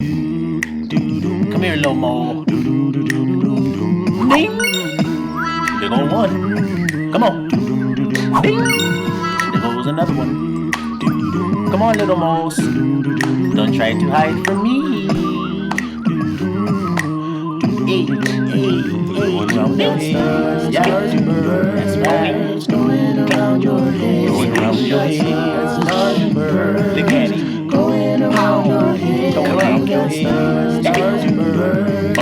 Come here, little mole. Ding. There goes one. Come on. Ding. There goes another one. Come on, little moles. Don't try to hide from me. Hey, hey, hey. Going around your head. Yeah, that's right. Going around your head. Going around your head. Look at it. Going around your head. Going around your head. Stars and birds.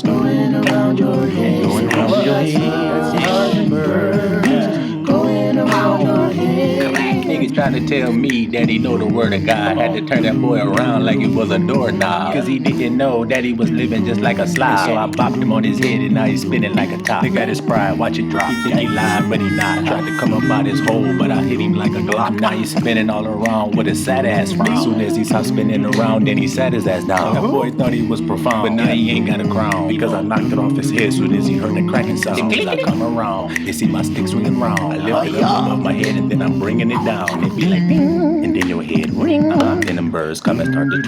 Going around your head. Going around your head. Stars and birds. Going around your head. Niggas trying to tell me that he know the word of God. Had to turn that boy around like it was a doorknob. Cause he didn't know that he was living just like a slob. So I bopped him on his head and now he's spinning like a top. Look at his pride, watch it drop. He think he lied, but he not. Tried to come up out his hole, but I hit him like a Glock. Now he's spinning all around with his sad ass frown. Soon as he stopped spinning around, then he sat his ass down. That boy thought he was profound, but now he ain't got a crown. Because I knocked it off his head soon as he heard the cracking sound. As I come around, they see my stick swinging round. I lift it up above my head and then I'm bringing it down. It be like ding, and then your head ring. Then them birds come and start to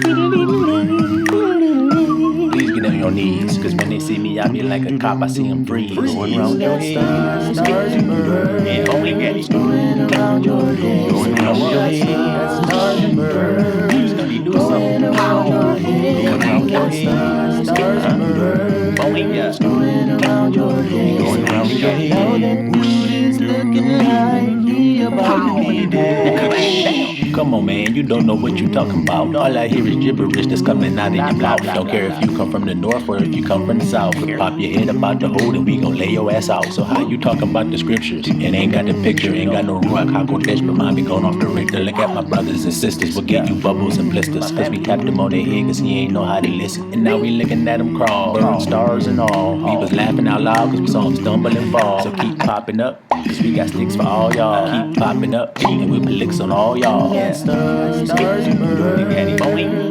please get on your knees, cause when they see me, I be like a cop, I see them freeze. Going around your head, stars and birds. Yeah, only get it. Going around your head, going around your head, stars and birds. You study do something. Going around your head, going around your head, stars and birds. Only get going around your head, going around your head. Now that dude is looking like he about to be dead. Come on, man, you don't know what you talking about. All I hear is gibberish that's coming out of your mouth. Don't care if you come from the north or if you come from the south. Pop your head about the hole and we gon' lay your ass out. So how you talking about the scriptures and ain't got the picture, ain't got no Ruach HaKodesh, but mine be going off the Richter. Look at my brothers and sisters, we'll give you bubbles and blisters. Cause we tapped him on the head cause he ain't know how to listen. And now we looking at him crawl, birds, stars and all. We was laughing out loud cause we saw him stumble and fall. So keep popping up, cause we got sticks for all y'all. Keep popping up, and we put licks on all y'all. Yeah. Stars and birds,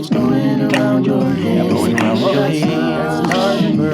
going around your head, going around your head, stars and birds.